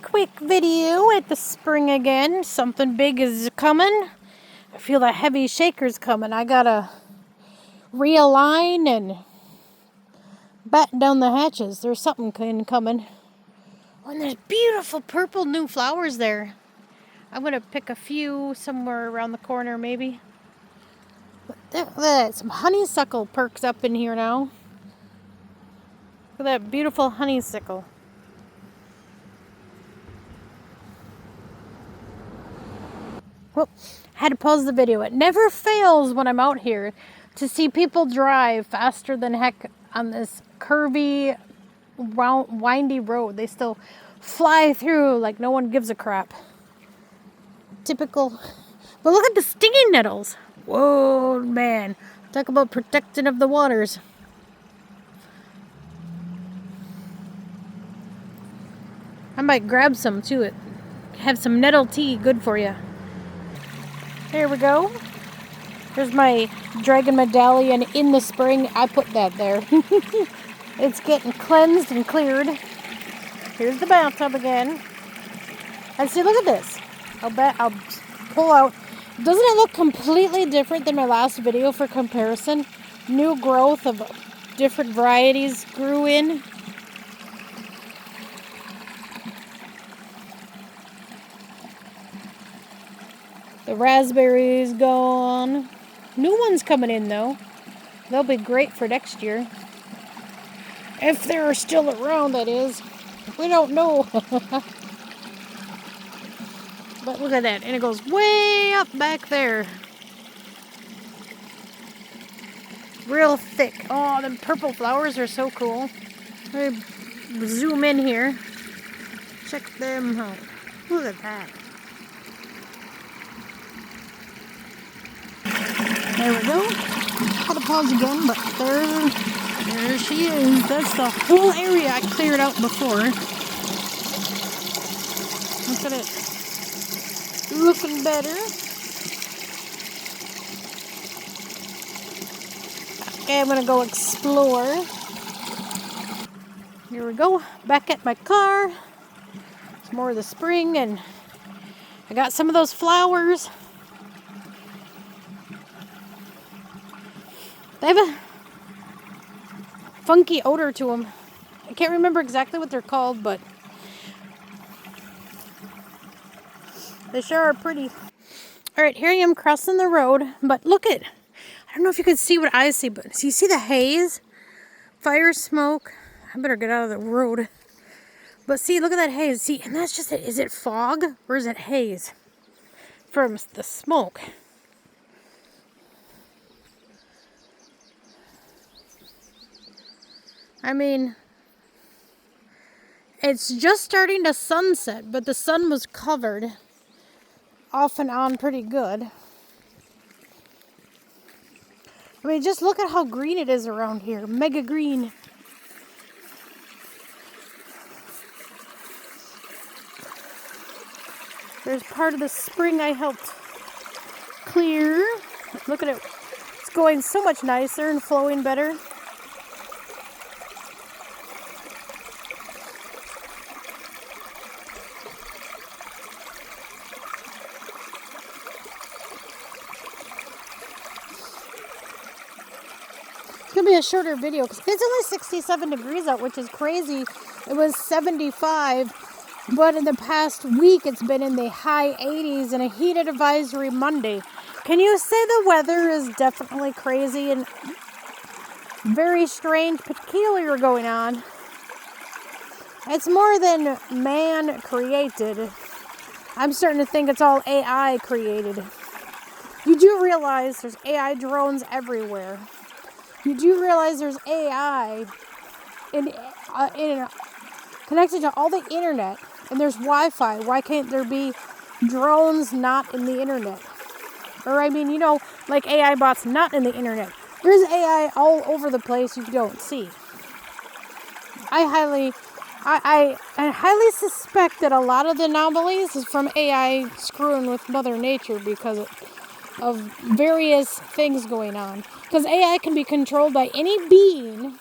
quick video at the spring again. Something big is coming. I feel the heavy shakers coming. I gotta realign and batten down the hatches. There's something coming. Oh, and there's beautiful purple new flowers there. I'm gonna pick a few somewhere around the corner maybe. Look at that. Some honeysuckle perks up in here now. Look at that beautiful honeysuckle. Well, I had to pause the video. It never fails when I'm out here to see people drive faster than heck on this curvy, windy road. They still fly through like no one gives a crap. Typical. But look at the stinging nettles. Whoa, man. Talk about protecting of the waters. I might grab some too. Have some nettle tea. Good for you. There we go. There's my dragon medallion in the spring. I put that there. It's getting cleansed and cleared. Here's the bathtub again. And see, look at this. I'll pull out. Doesn't it look completely different than my last video for comparison? New growth of different varieties grew in. The raspberry's gone. New ones coming in though. They'll be great for next year. If they're still around, that is. We don't know. But look at that. And it goes way up back there. Real thick. Oh, the purple flowers are so cool. Let me zoom in here. Check them out. Look at that. There we go. Had to pause again, but there she is. That's the whole area I cleared out before. Look at it. Looking better. Okay, I'm gonna go explore. Here we go. Back at my car. It's more of the spring, and I got some of those flowers. They have a funky odor to them. I can't remember exactly what they're called, but they sure are pretty. Alright, here I am crossing the road, but look at, I don't know if you can see what I see, but so you see the haze? Fire, smoke. I better get out of the road. But see, look at that haze. See, and that's just it. Is it fog or is it haze from the smoke? I mean, it's just starting to sunset, but the sun was covered off and on pretty good. I mean, just look at how green it is around here. Mega green. There's part of the spring I helped clear. Look at it. It's going so much nicer and flowing better. It's going to be a shorter video because it's only 67 degrees out, which is crazy. It was 75, but in the past week it's been in the high 80s and a heated advisory Monday. Can you say the weather is definitely crazy and very strange, peculiar going on? It's more than man created. I'm starting to think it's all AI created. You do realize there's AI drones everywhere. You do realize there's AI connected to all the internet, and there's Wi-Fi. Why can't there be drones not in the internet? Or I mean, you know, like AI bots not in the internet. There's AI all over the place you don't see. I highly suspect that a lot of the anomalies is from AI screwing with Mother Nature because of various things going on. Because AI can be controlled by any being.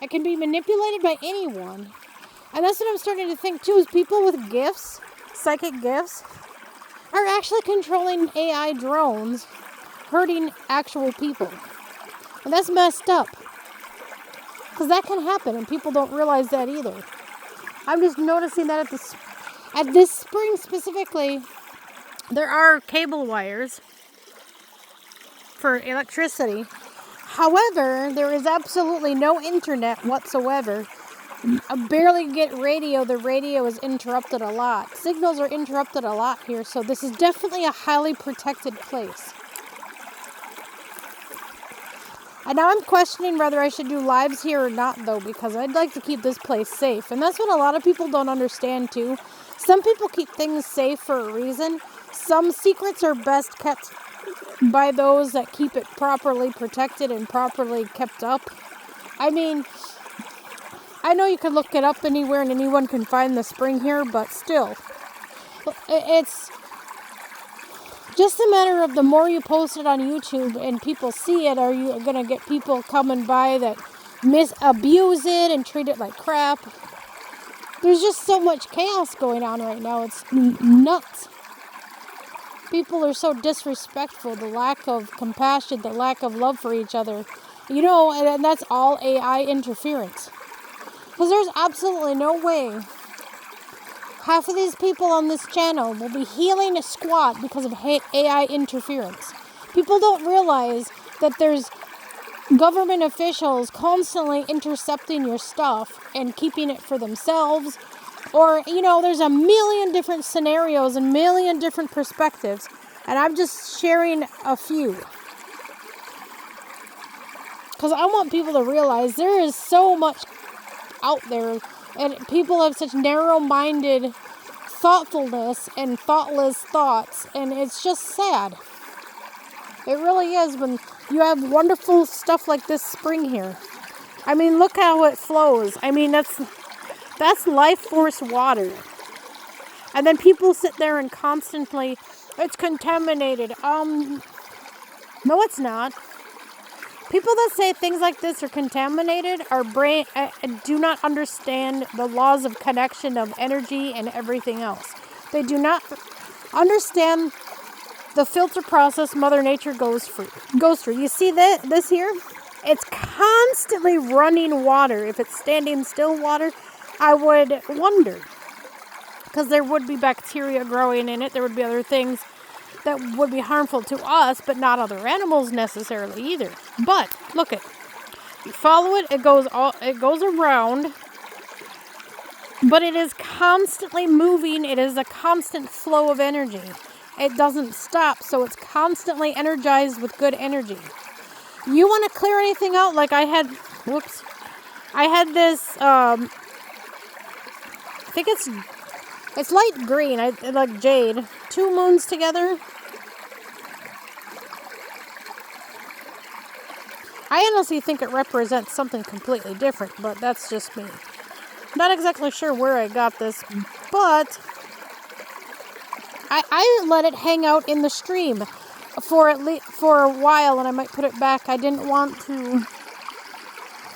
It can be manipulated by anyone. And that's what I'm starting to think too, is people with gifts, psychic gifts, are actually controlling AI drones, hurting actual people. And that's messed up. Because that can happen, and people don't realize that either. I'm just noticing that at this spring specifically, there are cable wires for electricity. However, there is absolutely no internet whatsoever. I barely get radio. The radio is interrupted a lot. Signals are interrupted a lot here, so this is definitely a highly protected place. And now I'm questioning whether I should do lives here or not, though, because I'd like to keep this place safe. And that's what a lot of people don't understand, too. Some people keep things safe for a reason. Some secrets are best kept by those that keep it properly protected and properly kept up. I mean, I know you can look it up anywhere and anyone can find the spring here, but still, it's just a matter of the more you post it on YouTube and people see it, are you going to get people coming by that abuse it and treat it like crap? There's just so much chaos going on right now. It's nuts. People are so disrespectful, the lack of compassion, the lack of love for each other. You know, and that's all AI interference. Because there's absolutely no way half of these people on this channel will be healing a squat because of AI interference. People don't realize that there's government officials constantly intercepting your stuff and keeping it for themselves. Or, you know, there's a million different scenarios and million different perspectives. And I'm just sharing a few. Because I want people to realize there is so much out there. And people have such narrow-minded thoughtfulness and thoughtless thoughts. And it's just sad. It really is when you have wonderful stuff like this spring here. I mean, look how it flows. I mean, that's life force water. And then people sit there and constantly, it's contaminated. No, it's not. People that say things like this are contaminated do not understand the laws of connection of energy and everything else. They do not understand the filter process Mother Nature goes through. You see this here? It's constantly running water. If it's standing still water, I would wonder. Because there would be bacteria growing in it. There would be other things that would be harmful to us, but not other animals necessarily either. But look it. You follow it, it goes around. But it is constantly moving. It is a constant flow of energy. It doesn't stop, so it's constantly energized with good energy. You want to clear anything out like I had this, I think it's light green, like jade. 2 moons together. I honestly think it represents something completely different, but that's just me. Not exactly sure where I got this, but I let it hang out in the stream for a while, and I might put it back. I didn't want to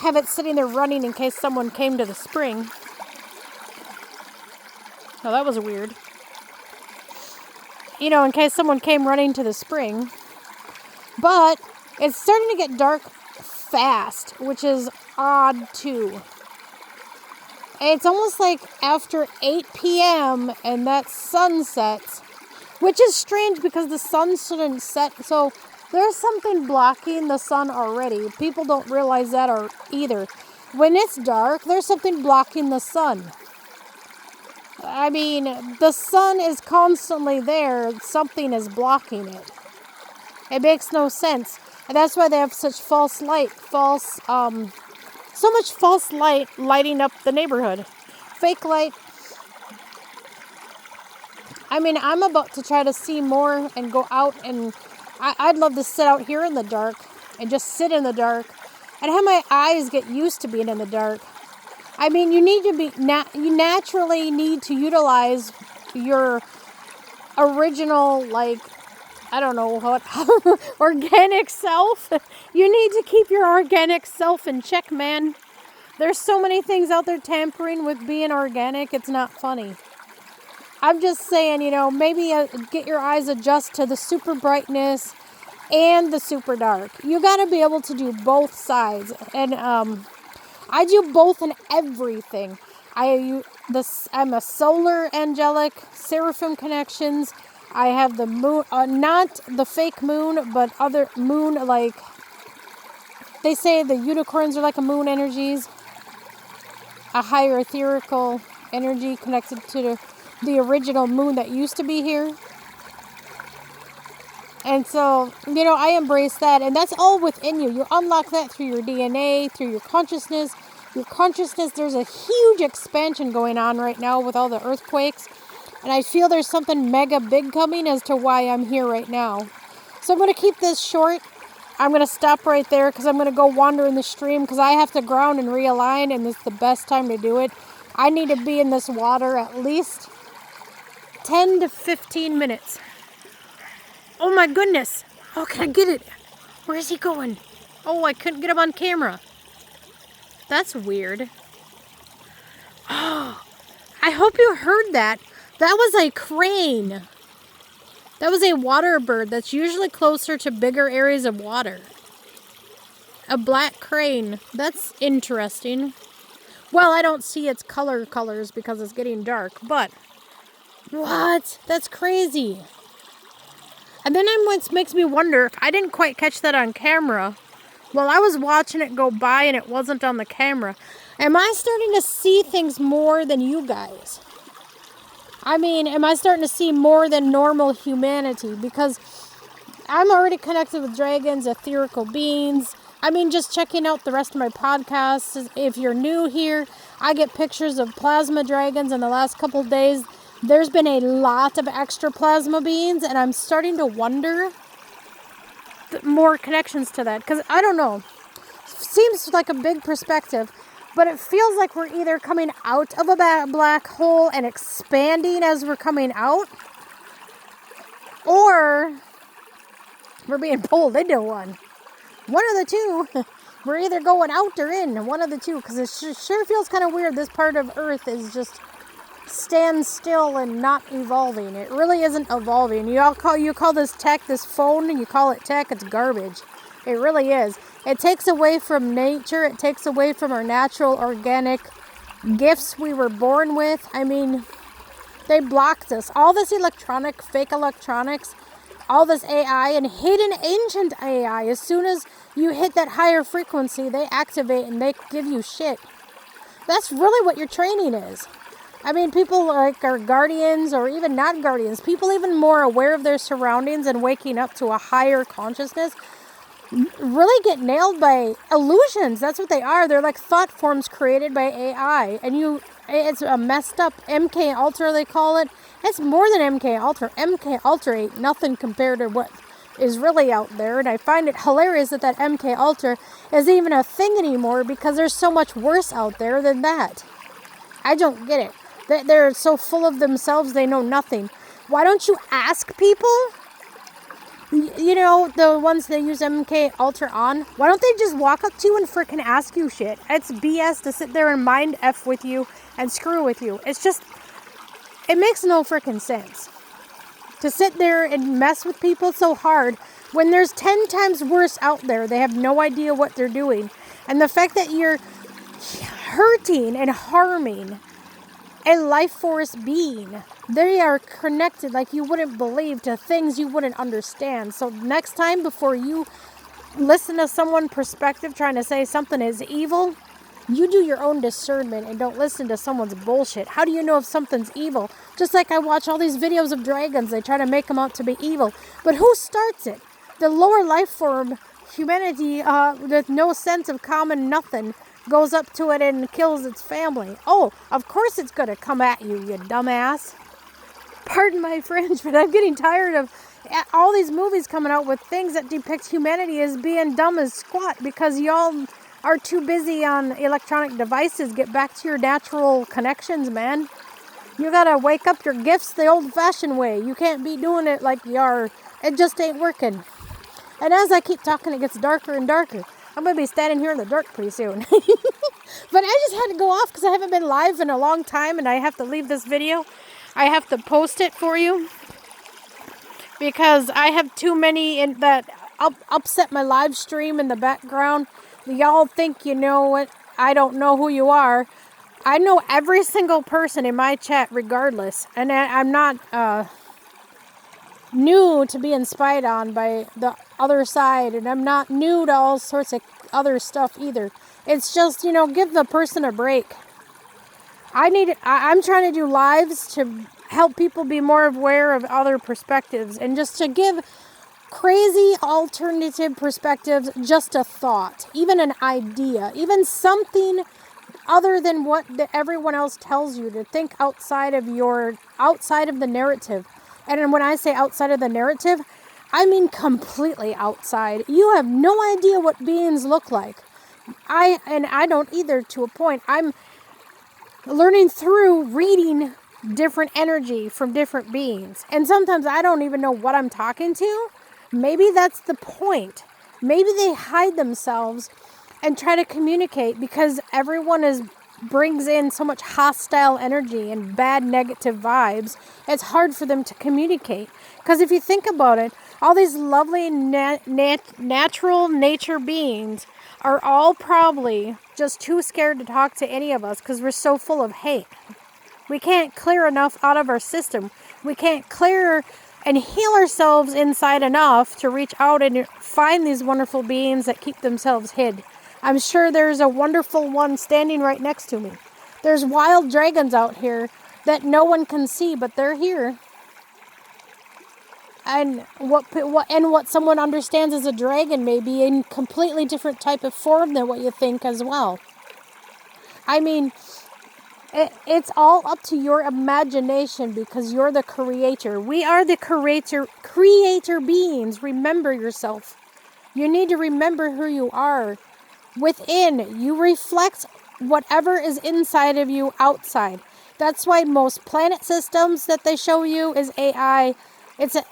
have it sitting there running in case someone came to the spring. Oh, that was weird. You know, in case someone came running to the spring. But it's starting to get dark fast, which is odd too. It's almost like after 8 p.m. and that sun sets, which is strange because the sun shouldn't set. So there's something blocking the sun already. People don't realize that either. When it's dark, there's something blocking the sun. I mean, the sun is constantly there. Something is blocking it. It makes no sense. And that's why they have such so much false light lighting up the neighborhood. Fake light. I mean, I'm about to try to see more and go out, and I'd love to sit out here in the dark and just sit in the dark and have my eyes get used to being in the dark. I mean, you naturally need to utilize your original, like, I don't know what, organic self. You need to keep your organic self in check, man. There's so many things out there tampering with being organic, it's not funny. I'm just saying, maybe get your eyes adjust to the super brightness and the super dark. You got to be able to do both sides. And I do both in everything. I'm a solar angelic, seraphim connections. I have the moon, not the fake moon, but other moon, like they say the unicorns are like a moon energies, a higher etherical energy connected to the original moon that used to be here. And so, I embrace that. And that's all within you. You unlock that through your DNA, through your consciousness. Your consciousness, there's a huge expansion going on right now with all the earthquakes. And I feel there's something mega big coming as to why I'm here right now. So I'm going to keep this short. I'm going to stop right there because I'm going to go wander in the stream because I have to ground and realign. And this is the best time to do it. I need to be in this water at least 10 to 15 minutes. Oh my goodness. Oh, can I get it? Where is he going? Oh, I couldn't get him on camera. That's weird. Oh, I hope you heard that. That was a crane. That was a water bird that's usually closer to bigger areas of water. A black crane. That's interesting. Well, I don't see its colors because it's getting dark, but what? That's crazy. And then what makes me wonder if I didn't quite catch that on camera. Well, I was watching it go by and it wasn't on the camera. Am I starting to see things more than you guys? I mean, am I starting to see more than normal humanity? Because I'm already connected with dragons, etherical beings. I mean, just checking out the rest of my podcasts. If you're new here, I get pictures of plasma dragons in the last couple of days. There's been a lot of extra plasma beings, and I'm starting to wonder more connections to that. Because, I don't know, seems like a big perspective, but it feels like we're either coming out of a black hole and expanding as we're coming out, or we're being pulled into one. One of the two. We're either going out or in, one of the two, because it sure feels kind of weird. This part of Earth is just stand still and not evolving. It really isn't evolving. You call this tech, this phone, and you call it tech, it's garbage. It really is. It takes away from nature. It takes away from our natural, organic gifts we were born with. I mean, they blocked us. All this fake electronics, all this AI and hidden ancient AI, as soon as you hit that higher frequency, they activate and they give you shit. That's really what your training is. I mean, people like are guardians or even not guardians, people even more aware of their surroundings and waking up to a higher consciousness, really get nailed by illusions. That's what they are. They're like thought forms created by AI. And it's a messed up MK Ultra, they call it. It's more than MK Ultra. MK Ultra ain't nothing compared to what is really out there. And I find it hilarious that MK Ultra is even a thing anymore because there's so much worse out there than that. I don't get it. They're so full of themselves, they know nothing. Why don't you ask people? The ones that use MK Ultra on, why don't they just walk up to you and freaking ask you shit? It's BS to sit there and mind F with you and screw with you. It's just, it makes no freaking sense. To sit there and mess with people so hard when there's 10 times worse out there. They have no idea what they're doing. And the fact that you're hurting and harming a life force being, they are connected like you wouldn't believe to things you wouldn't understand. So next time, before you listen to someone's perspective trying to say something is evil, you do your own discernment and don't listen to someone's bullshit. How do you know if something's evil? Just like I watch all these videos of dragons, they try to make them out to be evil. But who starts it? The lower life form, humanity, with no sense of common nothing, goes up to it and kills its family. Oh, of course it's going to come at you, you dumbass. Pardon my French, but I'm getting tired of all these movies coming out with things that depict humanity as being dumb as squat because y'all are too busy on electronic devices. Get back to your natural connections, man. You got to wake up your gifts the old-fashioned way. You can't be doing it like you are. It just ain't working. And as I keep talking, it gets darker and darker. I'm going to be standing here in the dark pretty soon. But I just had to go off because I haven't been live in a long time and I have to leave this video. I have to post it for you because I have too many that upset my live stream in the background. Y'all think you know what? I don't know who you are. I know every single person in my chat regardless. And I'm not new to being spied on by the other side. And I'm not new to all sorts of other stuff either. It's just, give the person a break. I'm trying to do lives to help people be more aware of other perspectives and just to give crazy alternative perspectives just a thought, even an idea, even something other than what everyone else tells you to think outside of the narrative. And when I say outside of the narrative, I mean completely outside. You have no idea what beings look like. I don't either, to a point. I'm learning through reading different energy from different beings. And sometimes I don't even know what I'm talking to. Maybe that's the point. Maybe they hide themselves and try to communicate because everyone brings in so much hostile energy and bad negative vibes. It's hard for them to communicate. Because if you think about it, all these lovely natural nature beings are all probably just too scared to talk to any of us because we're so full of hate. We can't clear enough out of our system. We can't clear and heal ourselves inside enough to reach out and find these wonderful beings that keep themselves hid. I'm sure there's a wonderful one standing right next to me. There's wild dragons out here that no one can see, but they're here. And what someone understands as a dragon may be in completely different type of form than what you think as well. I mean, it's all up to your imagination because you're the creator. We are the creator beings. Remember yourself. You need to remember who you are. Within, you reflect whatever is inside of you outside. That's why most planet systems that they show you is AI.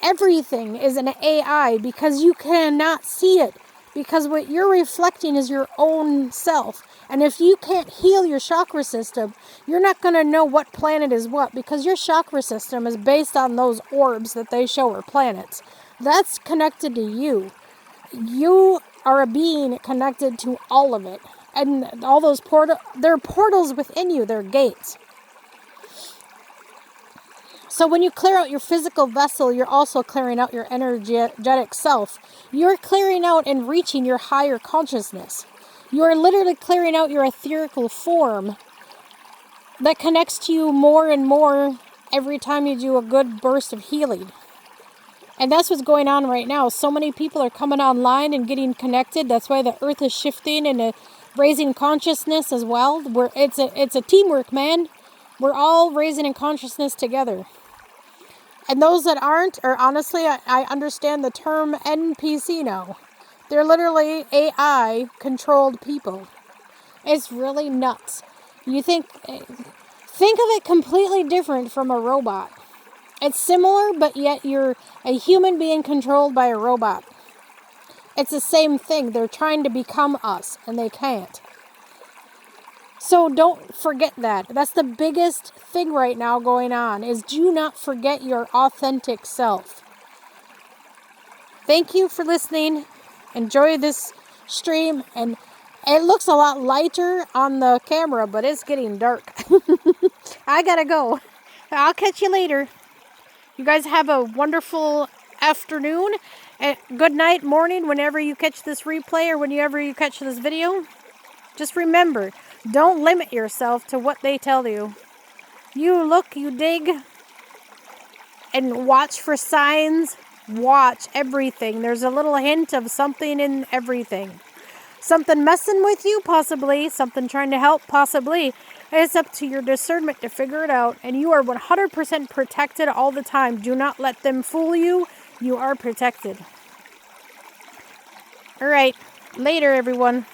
Everything is an AI because you cannot see it. Because what you're reflecting is your own self. And if you can't heal your chakra system, you're not going to know what planet is what. Because your chakra system is based on those orbs that they show are planets. That's connected to you. You are a being connected to all of it. And all those they're portals within you. They're gates. So when you clear out your physical vessel, you're also clearing out your energetic self. You're clearing out and reaching your higher consciousness. You're literally clearing out your etherical form that connects to you more and more every time you do a good burst of healing. And that's what's going on right now. So many people are coming online and getting connected. That's why the earth is shifting and raising consciousness as well. It's a teamwork, man. We're all raising in consciousness together. And those that aren't, or honestly, I understand the term NPC now. They're literally AI-controlled people. It's really nuts. You think of it completely different from a robot. It's similar, but yet you're a human being controlled by a robot. It's the same thing. They're trying to become us, and they can't. So don't forget that. That's the biggest thing right now going on, is do not forget your authentic self. Thank you for listening. Enjoy this stream. And it looks a lot lighter on the camera, but it's getting dark. I gotta go. I'll catch you later. You guys have a wonderful afternoon. And good night, morning, whenever you catch this replay or whenever you catch this video. Just remember, don't limit yourself to what they tell you. You look, you dig, and watch for signs. Watch everything. There's a little hint of something in everything. Something messing with you, possibly. Something trying to help, possibly. It's up to your discernment to figure it out. And you are 100% protected all the time. Do not let them fool you. You are protected. All right. Later, everyone.